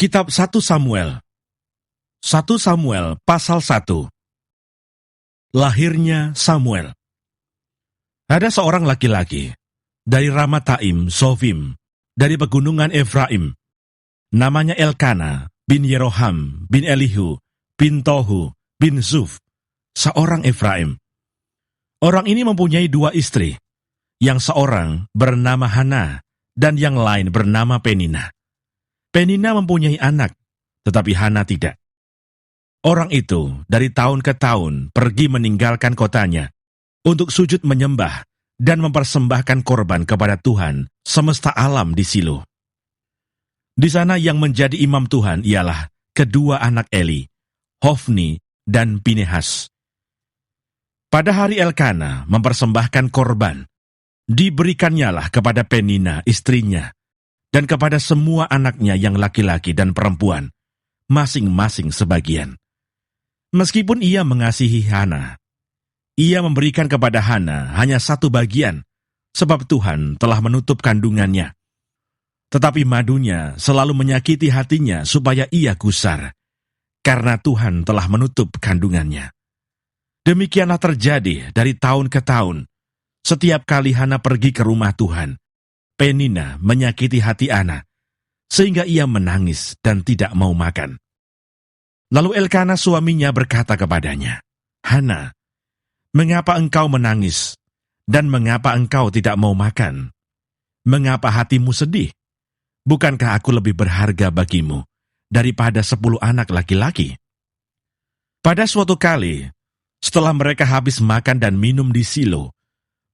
Kitab 1 Samuel. 1 Samuel pasal 1. Lahirnya Samuel. Ada seorang laki-laki dari Ramataim Sofim, dari pegunungan Efraim. Namanya Elkana bin Yeroham bin Elihu bin Tohu bin Zuf, seorang Efraim. Orang ini mempunyai 2 istri, yang seorang bernama Hana dan yang lain bernama Penina. Penina mempunyai anak, tetapi Hana tidak. Orang itu dari tahun ke tahun pergi meninggalkan kotanya untuk sujud menyembah dan mempersembahkan korban kepada Tuhan semesta alam di Silo. Di sana yang menjadi imam Tuhan ialah kedua anak Eli, Hofni dan Pinehas. Pada hari Elkana mempersembahkan korban, diberikannya kepada Penina istrinya, dan kepada semua anaknya yang laki-laki dan perempuan, masing-masing sebagian. Meskipun ia mengasihi Hana, ia memberikan kepada Hana hanya 1 bagian, sebab Tuhan telah menutup kandungannya. Tetapi madunya selalu menyakiti hatinya supaya ia gusar, karena Tuhan telah menutup kandungannya. Demikianlah terjadi dari tahun ke tahun. Setiap kali Hana pergi ke rumah Tuhan, Penina menyakiti hati Hana, sehingga ia menangis dan tidak mau makan. Lalu Elkana suaminya berkata kepadanya, "Hana, mengapa engkau menangis, dan mengapa engkau tidak mau makan? Mengapa hatimu sedih? Bukankah aku lebih berharga bagimu daripada 10 anak laki-laki?" Pada suatu kali, setelah mereka habis makan dan minum di Silo,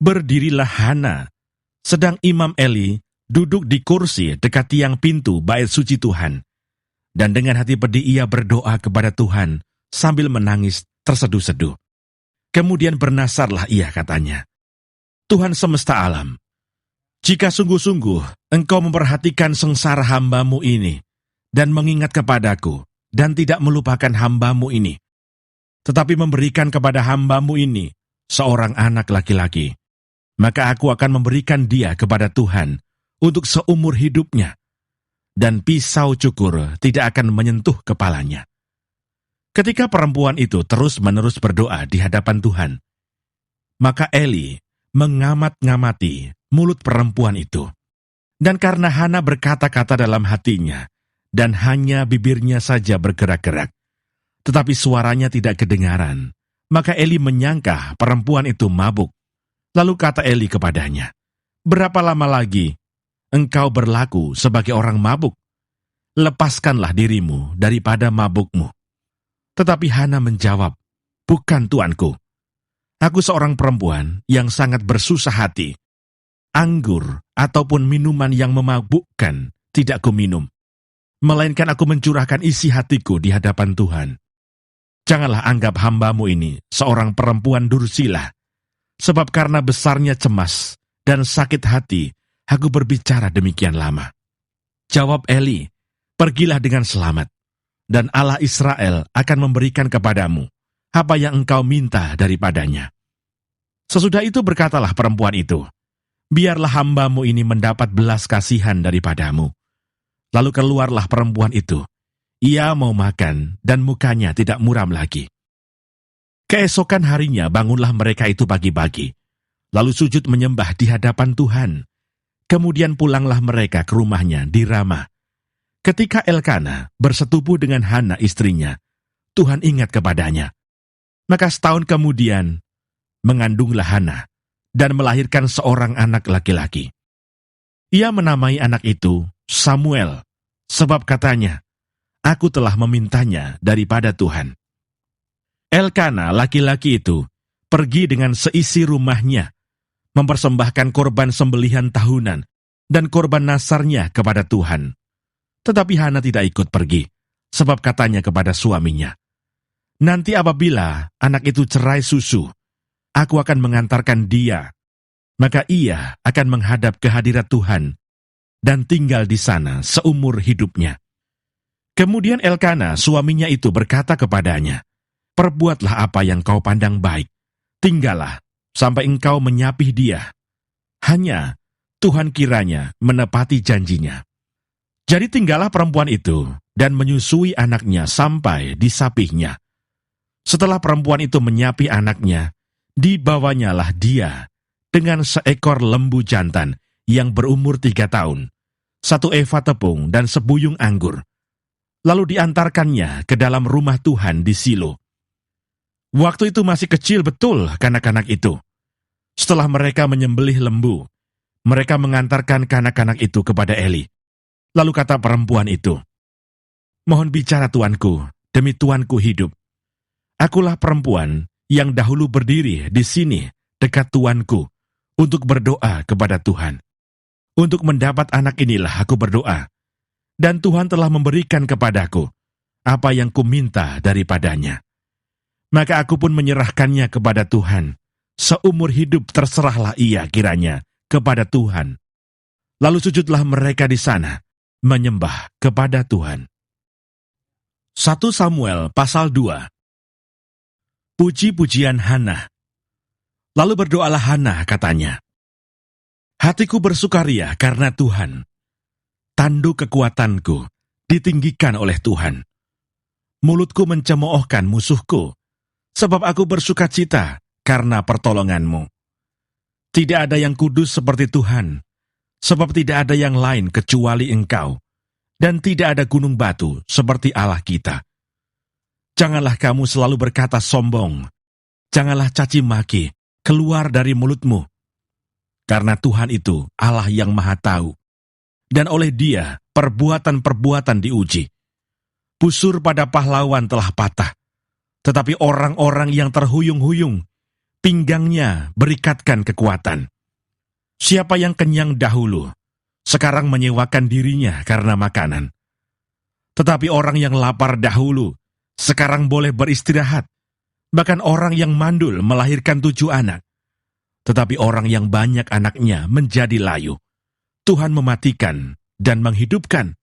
berdirilah Hana, sedang Imam Eli duduk di kursi dekat tiang pintu bait suci Tuhan. Dan dengan hati pedih ia berdoa kepada Tuhan sambil menangis terseduh-seduh. Kemudian bernasarlah ia, katanya, "Tuhan semesta alam, jika sungguh-sungguh engkau memperhatikan sengsara hamba-Mu ini, dan mengingat kepadaku, dan tidak melupakan hamba-Mu ini, tetapi memberikan kepada hamba-Mu ini seorang anak laki-laki, maka aku akan memberikan dia kepada Tuhan untuk seumur hidupnya, dan pisau cukur tidak akan menyentuh kepalanya." Ketika perempuan itu terus-menerus berdoa di hadapan Tuhan, maka Eli mengamat-ngamati mulut perempuan itu. Dan karena Hana berkata-kata dalam hatinya, dan hanya bibirnya saja bergerak-gerak, tetapi suaranya tidak kedengaran, maka Eli menyangka perempuan itu mabuk. Lalu kata Eli kepadanya, "Berapa lama lagi engkau berlaku sebagai orang mabuk? Lepaskanlah dirimu daripada mabukmu." Tetapi Hana menjawab, "Bukan, tuanku. Aku seorang perempuan yang sangat bersusah hati. Anggur ataupun minuman yang memabukkan tidak kuminum, melainkan aku mencurahkan isi hatiku di hadapan Tuhan. Janganlah anggap hamba-Mu ini seorang perempuan dursila, sebab karena besarnya cemas dan sakit hati, aku berbicara demikian lama." Jawab Eli, "Pergilah dengan selamat, dan Allah Israel akan memberikan kepadamu apa yang engkau minta daripadanya." Sesudah itu berkatalah perempuan itu, "Biarlah hamba-Mu ini mendapat belas kasihan daripadamu." Lalu keluarlah perempuan itu. Ia mau makan, dan mukanya tidak muram lagi. Keesokan harinya bangunlah mereka itu pagi-pagi, lalu sujud menyembah di hadapan Tuhan. Kemudian pulanglah mereka ke rumahnya di Rama. Ketika Elkana bersetubuh dengan Hana istrinya, Tuhan ingat kepadanya. Maka setahun kemudian, mengandunglah Hana, dan melahirkan seorang anak laki-laki. Ia menamai anak itu Samuel, sebab katanya, "Aku telah memintanya daripada Tuhan." Elkana laki-laki itu pergi dengan seisi rumahnya, mempersembahkan korban sembelihan tahunan dan korban nasarnya kepada Tuhan. Tetapi Hana tidak ikut pergi, sebab katanya kepada suaminya, "Nanti apabila anak itu cerai susu, aku akan mengantarkan dia, maka ia akan menghadap ke hadirat Tuhan dan tinggal di sana seumur hidupnya." Kemudian Elkana suaminya itu berkata kepadanya, "Perbuatlah apa yang kau pandang baik, tinggallah sampai engkau menyapih dia. Hanya Tuhan kiranya menepati janjinya." Jadi tinggallah perempuan itu dan menyusui anaknya sampai disapihnya. Setelah perempuan itu menyapi anaknya, dibawanyalah dia dengan seekor lembu jantan yang berumur 3 tahun, 1 eva tepung dan sebuyung anggur. Lalu diantarkannya ke dalam rumah Tuhan di Silo. Waktu itu masih kecil betul kanak-kanak itu. Setelah mereka menyembelih lembu, mereka mengantarkan kanak-kanak itu kepada Eli. Lalu kata perempuan itu, "Mohon bicara tuanku, demi tuanku hidup. Akulah perempuan yang dahulu berdiri di sini dekat tuanku untuk berdoa kepada Tuhan. Untuk mendapat anak inilah aku berdoa, dan Tuhan telah memberikan kepadaku apa yang kuminta daripadanya. Maka aku pun menyerahkannya kepada Tuhan. Seumur hidup terserahlah ia kiranya kepada Tuhan." Lalu sujudlah mereka di sana, menyembah kepada Tuhan. 1 Samuel pasal 2. Puji-pujian Hana. Lalu berdoalah Hana, katanya, "Hatiku bersukaria karena Tuhan. Tanduk kekuatanku ditinggikan oleh Tuhan. Mulutku mencemoohkan musuhku, sebab aku bersukacita karena pertolonganmu. Tidak ada yang kudus seperti Tuhan, sebab tidak ada yang lain kecuali Engkau, dan tidak ada gunung batu seperti Allah kita. Janganlah kamu selalu berkata sombong, janganlah caci maki keluar dari mulutmu, karena Tuhan itu Allah yang Maha Tahu, dan oleh Dia perbuatan-perbuatan diuji. Busur pada pahlawan telah patah, tetapi orang-orang yang terhuyung-huyung, pinggangnya berikatkan kekuatan. Siapa yang kenyang dahulu, sekarang menyewakan dirinya karena makanan. Tetapi orang yang lapar dahulu, sekarang boleh beristirahat. Bahkan orang yang mandul melahirkan 7 anak. Tetapi orang yang banyak anaknya menjadi layu. Tuhan mematikan dan menghidupkan.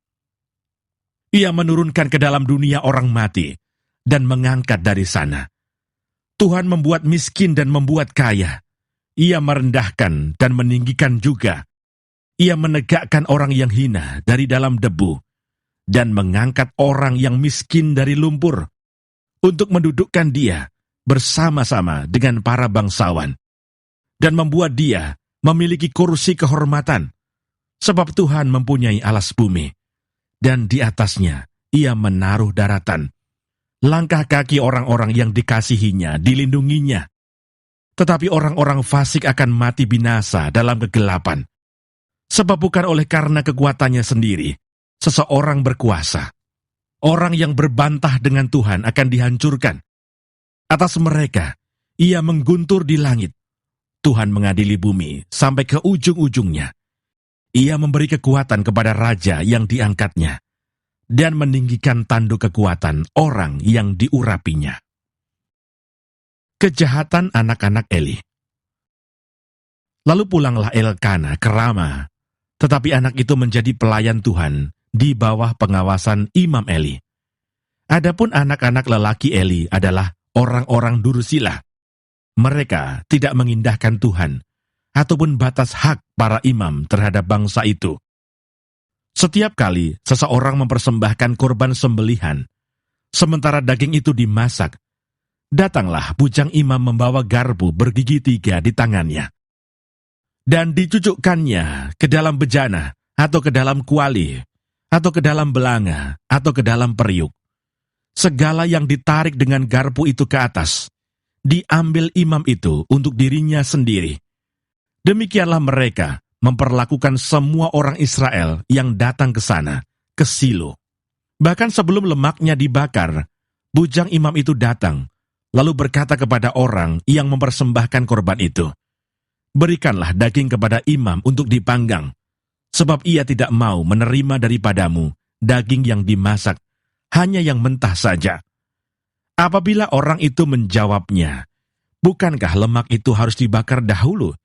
Ia menurunkan ke dalam dunia orang mati dan mengangkat dari sana. Tuhan membuat miskin dan membuat kaya. Ia merendahkan dan meninggikan juga. Ia menegakkan orang yang hina dari dalam debu dan mengangkat orang yang miskin dari lumpur untuk mendudukkan dia bersama-sama dengan para bangsawan dan membuat dia memiliki kursi kehormatan, sebab Tuhan mempunyai alas bumi dan di atasnya ia menaruh daratan. Langkah kaki orang-orang yang dikasihinya dilindunginya, tetapi orang-orang fasik akan mati binasa dalam kegelapan, sebab bukan oleh karena kekuatannya sendiri seseorang berkuasa. Orang yang berbantah dengan Tuhan akan dihancurkan. Atas mereka, ia mengguntur di langit. Tuhan mengadili bumi sampai ke ujung-ujungnya. Ia memberi kekuatan kepada raja yang diangkatnya, dan meninggikan tanduk kekuatan orang yang diurapinya. Kejahatan anak-anak Eli. Lalu pulanglah Elkana ke Rama, tetapi anak itu menjadi pelayan Tuhan di bawah pengawasan Imam Eli. Adapun anak-anak lelaki Eli adalah orang-orang dursila. Mereka tidak mengindahkan Tuhan, ataupun batas hak para imam terhadap bangsa itu. Setiap kali seseorang mempersembahkan korban sembelihan, sementara daging itu dimasak, datanglah bujang imam membawa garpu bergigi 3 di tangannya, dan dicucukkannya ke dalam bejana, atau ke dalam kuali, atau ke dalam belanga, atau ke dalam periuk. Segala yang ditarik dengan garpu itu ke atas, diambil imam itu untuk dirinya sendiri. Demikianlah mereka memperlakukan semua orang Israel yang datang ke sana, ke Silo. Bahkan sebelum lemaknya dibakar, bujang imam itu datang, lalu berkata kepada orang yang mempersembahkan korban itu, "Berikanlah daging kepada imam untuk dipanggang, sebab ia tidak mau menerima daripadamu daging yang dimasak, hanya yang mentah saja." Apabila orang itu menjawabnya, "Bukankah lemak itu harus dibakar dahulu,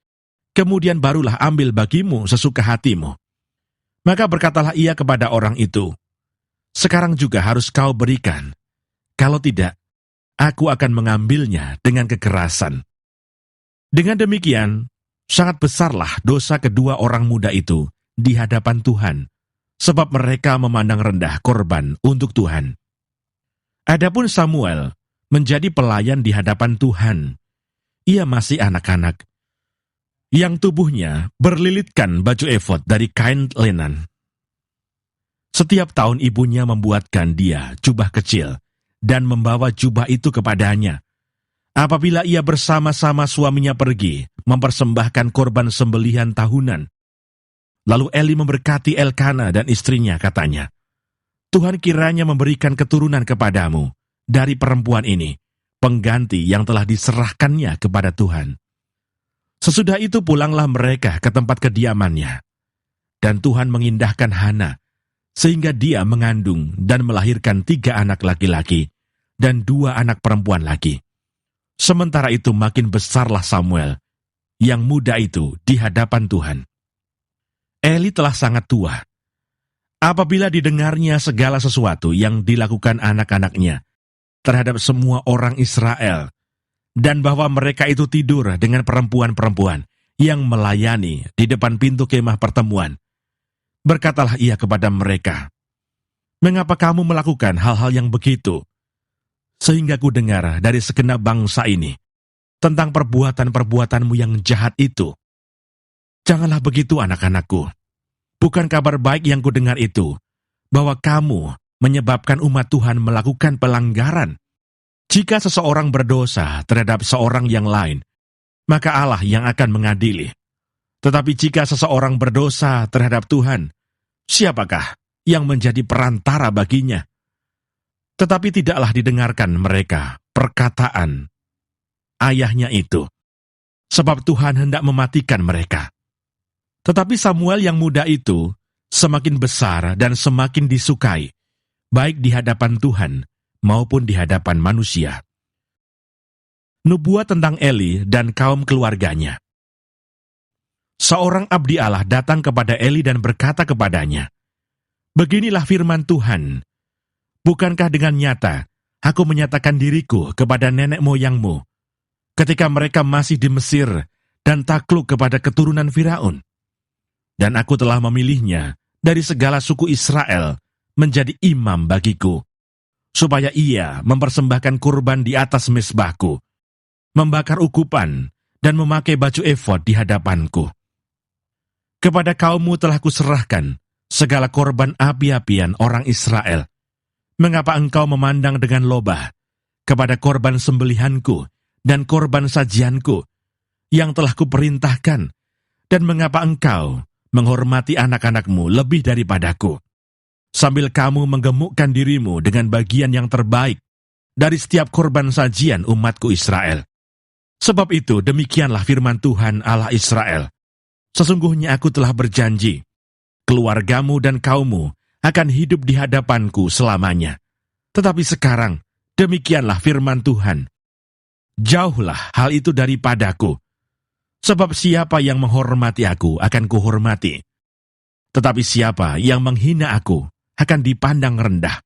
kemudian barulah ambil bagimu sesuka hatimu?" Maka berkatalah ia kepada orang itu, "Sekarang juga harus kau berikan. Kalau tidak, aku akan mengambilnya dengan kekerasan." Dengan demikian, sangat besarlah dosa kedua orang muda itu di hadapan Tuhan, sebab mereka memandang rendah korban untuk Tuhan. Adapun Samuel menjadi pelayan di hadapan Tuhan. Ia masih anak-anak, yang tubuhnya berlilitkan baju efod dari kain lenan. Setiap tahun ibunya membuatkan dia jubah kecil dan membawa jubah itu kepadanya. Apabila ia bersama-sama suaminya pergi mempersembahkan korban sembelihan tahunan. Lalu Eli memberkati Elkana dan istrinya, katanya, Tuhan kiranya memberikan keturunan kepadamu dari perempuan ini, pengganti yang telah diserahkannya kepada Tuhan. Sesudah itu pulanglah mereka ke tempat kediamannya. Dan Tuhan mengindahkan Hana, sehingga dia mengandung dan melahirkan 3 anak laki-laki dan 2 anak perempuan lagi. Sementara itu makin besarlah Samuel, yang muda itu di hadapan Tuhan. Eli telah sangat tua. Apabila didengarnya segala sesuatu yang dilakukan anak-anaknya terhadap semua orang Israel, dan bahwa mereka itu tidur dengan perempuan-perempuan yang melayani di depan pintu kemah pertemuan, berkatalah ia kepada mereka, "Mengapa kamu melakukan hal-hal yang begitu? Sehingga ku dengar dari segenap bangsa ini tentang perbuatan-perbuatanmu yang jahat itu. Janganlah begitu, anak-anakku. Bukan kabar baik yang ku dengar itu, bahwa kamu menyebabkan umat Tuhan melakukan pelanggaran. Jika seseorang berdosa terhadap seorang yang lain, maka Allah yang akan mengadili. Tetapi jika seseorang berdosa terhadap Tuhan, siapakah yang menjadi perantara baginya?" Tetapi tidaklah didengarkan mereka perkataan ayahnya itu, sebab Tuhan hendak mematikan mereka. Tetapi Samuel yang muda itu semakin besar dan semakin disukai, baik di hadapan Tuhan maupun di hadapan manusia. Nubuat tentang Eli dan kaum keluarganya. Seorang abdi Allah datang kepada Eli dan berkata kepadanya, "Beginilah firman Tuhan, bukankah dengan nyata aku menyatakan diriku kepada nenek moyangmu, ketika mereka masih di Mesir dan takluk kepada keturunan Firaun? Dan aku telah memilihnya dari segala suku Israel menjadi imam bagiku, supaya ia mempersembahkan kurban di atas mezbahku, membakar ukupan, dan memakai baju efod di hadapanku. Kepada kaummu telah kuserahkan segala korban api-apian orang Israel. Mengapa engkau memandang dengan lobah kepada korban sembelihanku dan korban sajianku yang telah kuperintahkan, dan mengapa engkau menghormati anak-anakmu lebih daripadaku, sambil kamu menggemukkan dirimu dengan bagian yang terbaik dari setiap korban sajian umatku Israel? Sebab itu demikianlah firman Tuhan Allah Israel, sesungguhnya aku telah berjanji, keluargamu dan kaummu akan hidup di hadapanku selamanya. Tetapi sekarang demikianlah firman Tuhan, jauhlah hal itu daripadaku, sebab siapa yang menghormati aku akan kuhormati, tetapi siapa yang menghina aku akan dipandang rendah.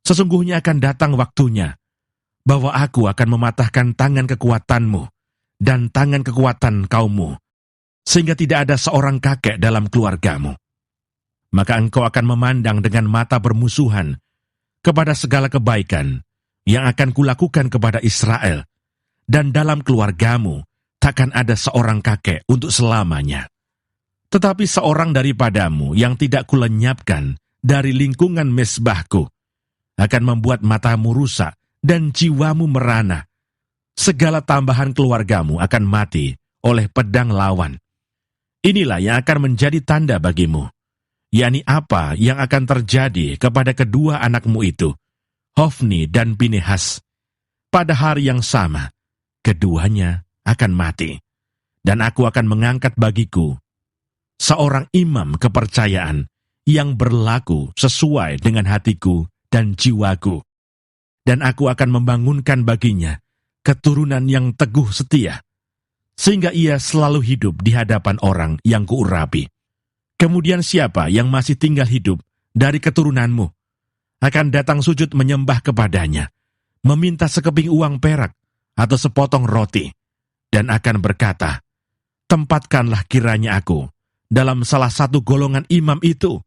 Sesungguhnya akan datang waktunya, bahwa aku akan mematahkan tangan kekuatanmu dan tangan kekuatan kaummu, sehingga tidak ada seorang kakek dalam keluargamu. Maka engkau akan memandang dengan mata bermusuhan kepada segala kebaikan yang akan kulakukan kepada Israel, dan dalam keluargamu takkan ada seorang kakek untuk selamanya. Tetapi seorang daripadamu yang tidak kulenyapkan dari lingkungan mezbahku akan membuat matamu rusak dan jiwamu merana. Segala tambahan keluargamu akan mati oleh pedang lawan. Inilah yang akan menjadi tanda bagimu, yakni apa yang akan terjadi kepada kedua anakmu itu, Hofni dan Pinehas. Pada hari yang sama, keduanya akan mati, dan aku akan mengangkat bagiku seorang imam kepercayaan yang berlaku sesuai dengan hatiku dan jiwaku, dan aku akan membangunkan baginya keturunan yang teguh setia, sehingga ia selalu hidup di hadapan orang yang kuurapi. Kemudian siapa yang masih tinggal hidup dari keturunanmu akan datang sujud menyembah kepadanya, meminta sekeping uang perak atau sepotong roti, dan akan berkata, tempatkanlah kiranya aku dalam salah satu golongan imam itu,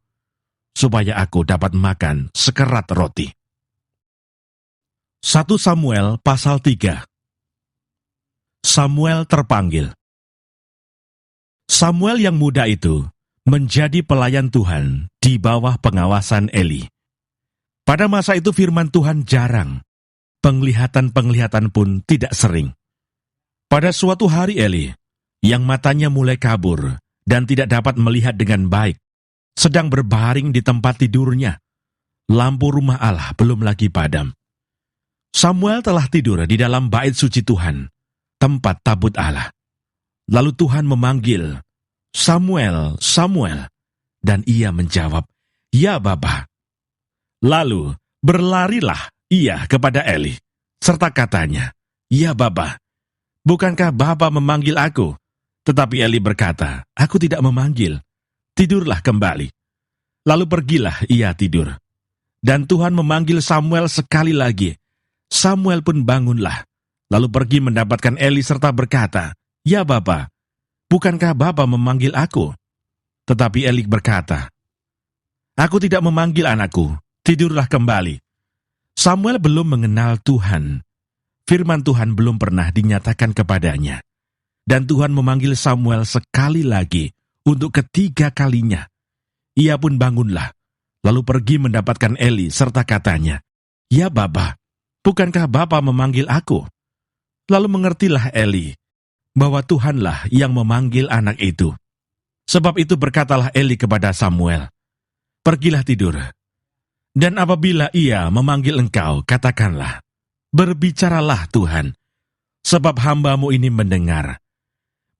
supaya aku dapat makan sekerat roti. 1 Samuel pasal 3. Samuel terpanggil. Samuel yang muda itu menjadi pelayan Tuhan di bawah pengawasan Eli. Pada masa itu firman Tuhan jarang, penglihatan-penglihatan pun tidak sering. Pada suatu hari Eli, yang matanya mulai kabur dan tidak dapat melihat dengan baik, sedang berbaring di tempat tidurnya. Lampu rumah Allah belum lagi padam. Samuel telah tidur di dalam bait suci Tuhan, tempat tabut Allah. Lalu Tuhan memanggil, "Samuel, Samuel." Dan ia menjawab, "Ya Bapa." Lalu berlarilah ia kepada Eli, serta katanya, "Ya Bapa, bukankah Bapa memanggil aku?" Tetapi Eli berkata, "Aku tidak memanggil, tidurlah kembali." Lalu pergilah ia tidur. Dan Tuhan memanggil Samuel sekali lagi. Samuel pun bangunlah, lalu pergi mendapatkan Eli serta berkata, "Ya Bapa, bukankah Bapa memanggil aku?" Tetapi Eli berkata, "Aku tidak memanggil anakku, tidurlah kembali." Samuel belum mengenal Tuhan. Firman Tuhan belum pernah dinyatakan kepadanya. Dan Tuhan memanggil Samuel sekali lagi untuk ketiga kalinya. Ia pun bangunlah, lalu pergi mendapatkan Eli serta katanya, "Ya Bapa, bukankah Bapa memanggil aku?" Lalu mengertilah Eli bahwa Tuhanlah yang memanggil anak itu. Sebab itu berkatalah Eli kepada Samuel, "Pergilah tidur. Dan apabila ia memanggil engkau, katakanlah, 'Berbicaralah Tuhan, sebab hamba-Mu ini mendengar.'"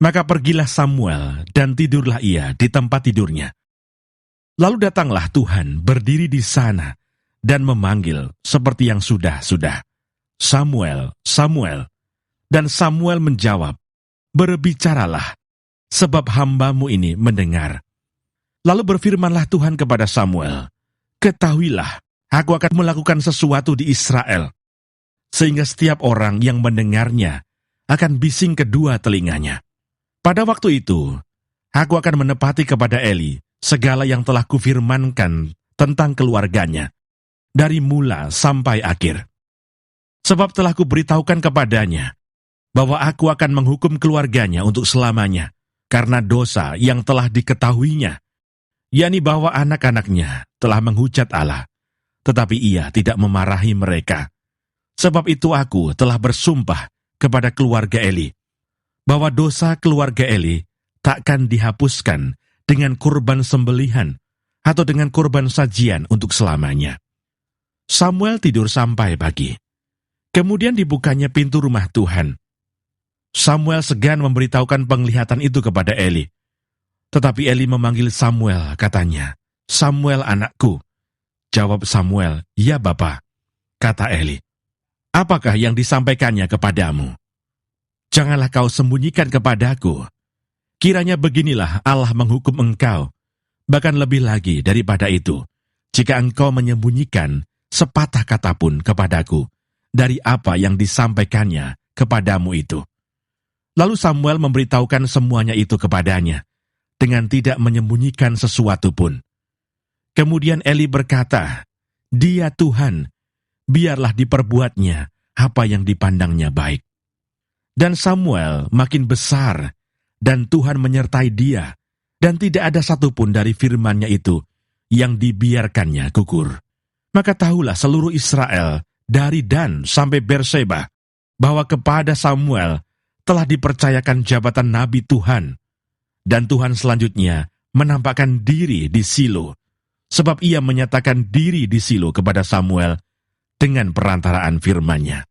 Maka pergilah Samuel dan tidurlah ia di tempat tidurnya. Lalu datanglah Tuhan berdiri di sana dan memanggil seperti yang sudah-sudah, "Samuel, Samuel." Dan Samuel menjawab, "Berbicaralah, sebab hamba-Mu ini mendengar." Lalu berfirmanlah Tuhan kepada Samuel, "Ketahuilah, aku akan melakukan sesuatu di Israel, sehingga setiap orang yang mendengarnya akan bising kedua telinganya. Pada waktu itu, aku akan menepati kepada Eli segala yang telah kufirmankan tentang keluarganya, dari mula sampai akhir. Sebab telah kuberitahukan kepadanya, bahwa aku akan menghukum keluarganya untuk selamanya, karena dosa yang telah diketahuinya, yakni bahwa anak-anaknya telah menghujat Allah, tetapi ia tidak memarahi mereka. Sebab itu aku telah bersumpah kepada keluarga Eli, bahwa dosa keluarga Eli takkan dihapuskan dengan kurban sembelihan atau dengan kurban sajian untuk selamanya. Samuel tidur sampai pagi. Kemudian dibukanya pintu rumah Tuhan. Samuel segan memberitahukan penglihatan itu kepada Eli. Tetapi Eli memanggil Samuel, katanya, "Samuel anakku." Jawab Samuel, "Ya Bapa." Kata Eli, "Apakah yang disampaikannya kepadamu? Janganlah kau sembunyikan kepadaku. Kiranya beginilah Allah menghukum engkau, bahkan lebih lagi daripada itu, jika engkau menyembunyikan sepatah kata pun kepadaku dari apa yang disampaikannya kepadamu itu." Lalu Samuel memberitahukan semuanya itu kepadanya, dengan tidak menyembunyikan sesuatu pun. Kemudian Eli berkata, "Dia Tuhan, biarlah diperbuatnya apa yang dipandangnya baik." Dan Samuel makin besar, dan Tuhan menyertai dia, dan tidak ada satupun dari firman-Nya itu yang dibiarkannya gugur. Maka tahulah seluruh Israel, dari Dan sampai Berseba, bahwa kepada Samuel telah dipercayakan jabatan Nabi Tuhan. Dan Tuhan selanjutnya menampakkan diri di Silo, sebab ia menyatakan diri di Silo kepada Samuel dengan perantaraan firman-Nya.